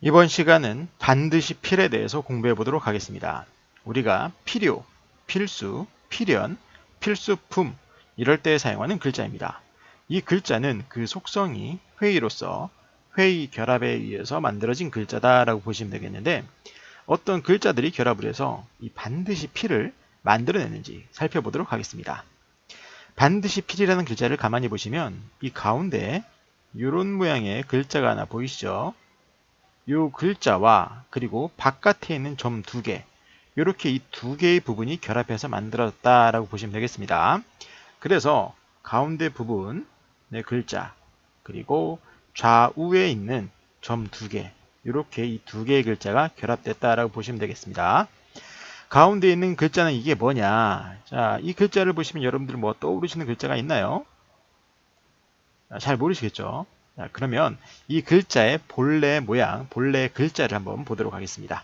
이번 시간은 반드시 필에 대해서 공부해 보도록 하겠습니다. 우리가 필요, 필수, 필연, 필수품 이럴 때 사용하는 글자입니다. 이 글자는 그 속성이 회의로서 회의 결합에 의해서 만들어진 글자다라고 보시면 되겠는데 어떤 글자들이 결합을 해서 이 반드시 필을 만들어내는지 살펴보도록 하겠습니다. 반드시 필이라는 글자를 가만히 보시면 이 가운데 이런 모양의 글자가 하나 보이시죠? 이 글자와 그리고 바깥에 있는 점 두 개, 이렇게 이 두 개의 부분이 결합해서 만들었다라고 보시면 되겠습니다. 그래서 가운데 부분의 글자 그리고 좌우에 있는 점 두 개, 이렇게 이 두 개의 글자가 결합됐다라고 보시면 되겠습니다. 가운데 있는 글자는 이게 뭐냐? 자, 이 글자를 보시면 여러분들 뭐 떠오르시는 글자가 있나요? 잘 모르시겠죠? 자, 그러면 이 글자의 본래 모양, 본래 글자를 한번 보도록 하겠습니다.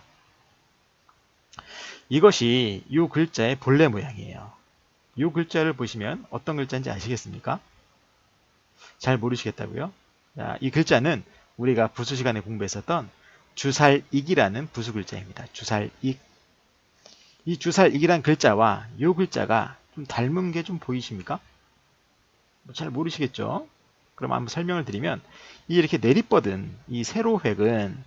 이것이 이 글자의 본래 모양이에요. 이 글자를 보시면 어떤 글자인지 아시겠습니까? 잘 모르시겠다고요? 자, 이 글자는 우리가 부수 시간에 공부했었던 주살익이라는 부수 글자입니다. 주살익. 이 주살익이란 글자와 이 글자가 좀 닮은 게 좀 보이십니까? 잘 모르시겠죠? 그럼 한번 설명을 드리면 이렇게 내리뻗은 이 세로획은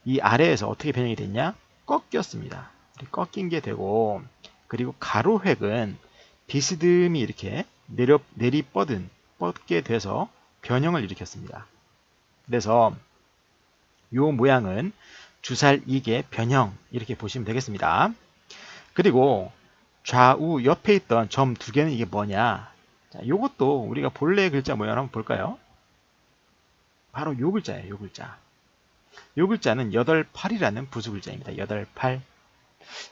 이 아래에서 어떻게 변형이 됐냐? 꺾였습니다. 꺾인 게 되고 그리고 가로획은 비스듬히 이렇게 뻗게 돼서 변형을 일으켰습니다. 그래서 이 모양은 주살익의 변형 이렇게 보시면 되겠습니다. 그리고 좌우 옆에 있던 점 두 개는 이게 뭐냐? 자, 이것도 우리가 본래 글자 모양을 한번 볼까요? 바로 요 글자예요. 요 글자. 요 글자는 88이라는 부수 글자입니다. 88.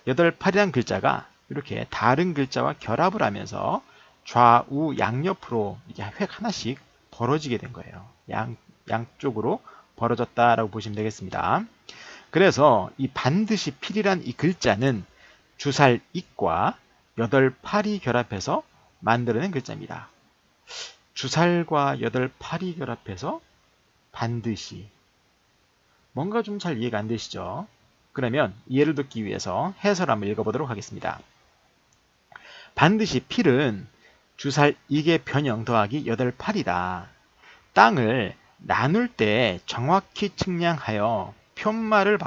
88이라는 글자가 이렇게 다른 글자와 결합을 하면서 좌우 양옆으로 이게 획 하나씩 벌어지게 된 거예요. 양쪽으로 벌어졌다라고 보시면 되겠습니다. 그래서 이 반드시 필이란 이 글자는 주살익과 88이 결합해서 만들어낸 글자입니다. 주살과 88이 결합해서 반드시. 뭔가 좀 잘 이해가 안 되시죠? 그러면 이해를 돕기 위해서 해설 한번 읽어보도록 하겠습니다. 반드시 필은 주살익의 변형 더하기 88이다. 땅을 나눌 때 정확히 측량하여 편말을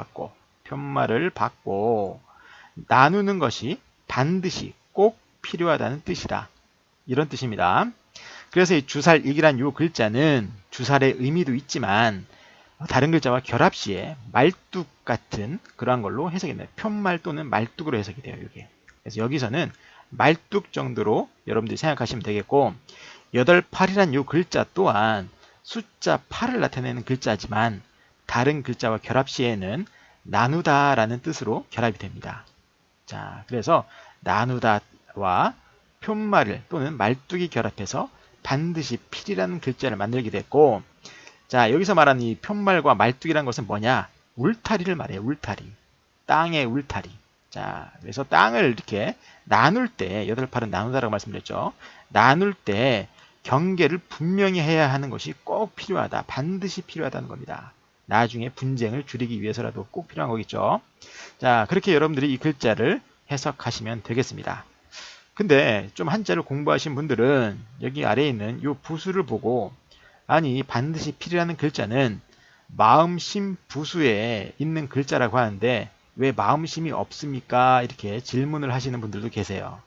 받고 나누는 것이 반드시 꼭 필요하다는 뜻이다. 이런 뜻입니다. 그래서 이 주살익이란 이 글자는 주살의 의미도 있지만 다른 글자와 결합 시에 말뚝 같은 그러한 걸로 해석이 돼요. 편말 또는 말뚝으로 해석이 돼요. 이게. 그래서 여기서는 말뚝 정도로 여러분들이 생각하시면 되겠고 88이란 이 글자 또한 숫자 8을 나타내는 글자지만 다른 글자와 결합 시에는 나누다라는 뜻으로 결합이 됩니다. 자, 그래서 나누다와 편말을 또는 말뚝이 결합해서 반드시 필이라는 글자를 만들게 됐고 자, 여기서 말하는 이 편말과 말뚝이란 것은 뭐냐? 울타리를 말해요. 울타리. 땅의 울타리. 자, 그래서 땅을 이렇게 나눌 때 88은 나누다라고 말씀드렸죠. 나눌 때 경계를 분명히 해야 하는 것이 꼭 필요하다. 반드시 필요하다는 겁니다. 나중에 분쟁을 줄이기 위해서라도 꼭 필요한 거겠죠. 자, 그렇게 여러분들이 이 글자를 해석하시면 되겠습니다. 근데 좀 한자를 공부하신 분들은 여기 아래에 있는 이 부수를 보고 아니 반드시 필이라는 글자는 마음심 부수에 있는 글자라고 하는데 왜 마음심이 없습니까? 이렇게 질문을 하시는 분들도 계세요.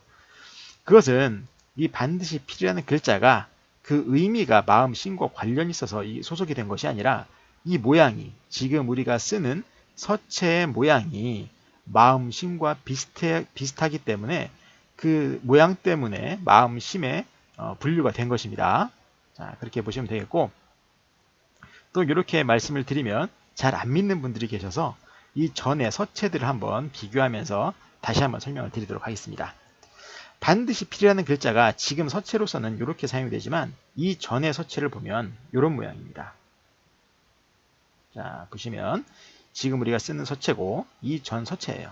그것은 이 반드시 필이라는 글자가 그 의미가 마음심과 관련이 있어서 소속이 된 것이 아니라 이 모양이 지금 우리가 쓰는 서체의 모양이 마음심과 비슷하기 때문에 그 모양 때문에 마음심에 분류가 된 것입니다. 자, 그렇게 보시면 되겠고 또 이렇게 말씀을 드리면 잘 안 믿는 분들이 계셔서 이 전의 서체들을 한번 비교하면서 다시 한번 설명을 드리도록 하겠습니다. 반드시 필이라는 글자가 지금 서체로서는 이렇게 사용이 되지만 이 전의 서체를 보면 이런 모양입니다. 자, 보시면 지금 우리가 쓰는 서체고 이 전 서체예요.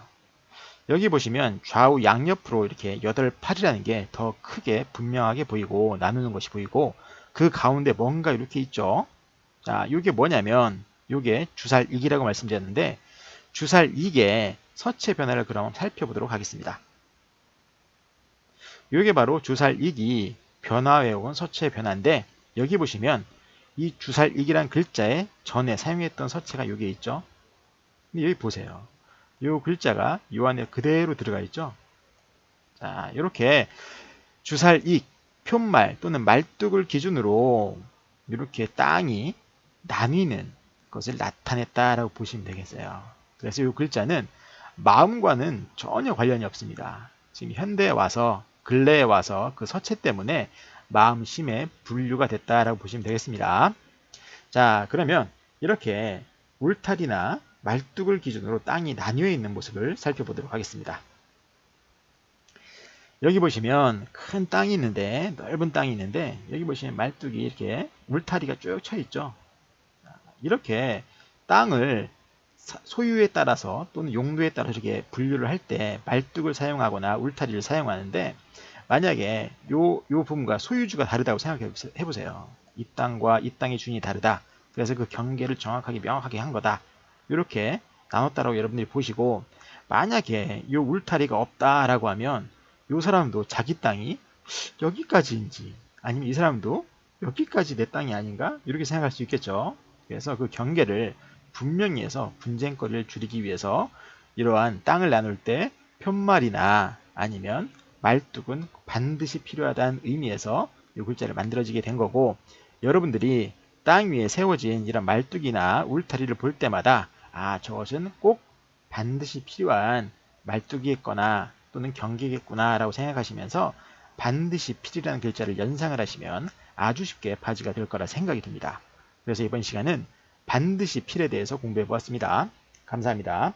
여기 보시면 좌우 양옆으로 이렇게 88이라는 게 더 크게 분명하게 보이고 나누는 것이 보이고 그 가운데 뭔가 이렇게 있죠. 자, 이게 뭐냐면 요게 주살익이라고 말씀드렸는데 주살익의 서체 변화를 그럼 살펴보도록 하겠습니다. 요게 바로 주살익이 변화해온 서체 변화인데 여기 보시면 이 주살익이란 글자의 전에 사용했던 서체가 요게 있죠. 여기 보세요. 요 글자가 요 안에 그대로 들어가 있죠. 자, 이렇게 주살익, 표말 또는 말뚝을 기준으로 이렇게 땅이 나뉘는 것을 나타냈다라고 보시면 되겠어요. 그래서 이 글자는 마음과는 전혀 관련이 없습니다. 지금 현대에 와서 근래에 와서 그 서체 때문에 마음심에 분류가 됐다라고 보시면 되겠습니다. 자, 그러면 이렇게 울타리나 말뚝을 기준으로 땅이 나뉘어 있는 모습을 살펴보도록 하겠습니다. 여기 보시면 큰 땅이 있는데 넓은 땅이 있는데 여기 보시면 말뚝이 이렇게 울타리가 쭉 쳐 있죠. 이렇게 땅을 소유에 따라서 또는 용도에 따라 이렇게 분류를 할 때 말뚝을 사용하거나 울타리를 사용하는데 만약에 요 부분과 소유주가 다르다고 생각해 보세요. 이 땅과 이 땅의 주인이 다르다. 그래서 그 경계를 정확하게 명확하게 한 거다. 이렇게 나눴다라고 여러분들이 보시고 만약에 요 울타리가 없다라고 하면 요 사람도 자기 땅이 여기까지인지 아니면 이 사람도 여기까지 내 땅이 아닌가 이렇게 생각할 수 있겠죠. 그래서 그 경계를 분명히 해서 분쟁거리를 줄이기 위해서 이러한 땅을 나눌 때 편말이나 아니면 말뚝은 반드시 필요하다는 의미에서 이 글자를 만들어지게 된 거고 여러분들이 땅 위에 세워진 이런 말뚝이나 울타리를 볼 때마다 아 저것은 꼭 반드시 필요한 말뚝이겠거나 또는 경계겠구나 라고 생각하시면서 반드시 필이라는 글자를 연상을 하시면 아주 쉽게 바지가 될 거라 생각이 듭니다. 그래서 이번 시간은 반드시 필에 대해서 공부해 보았습니다. 감사합니다.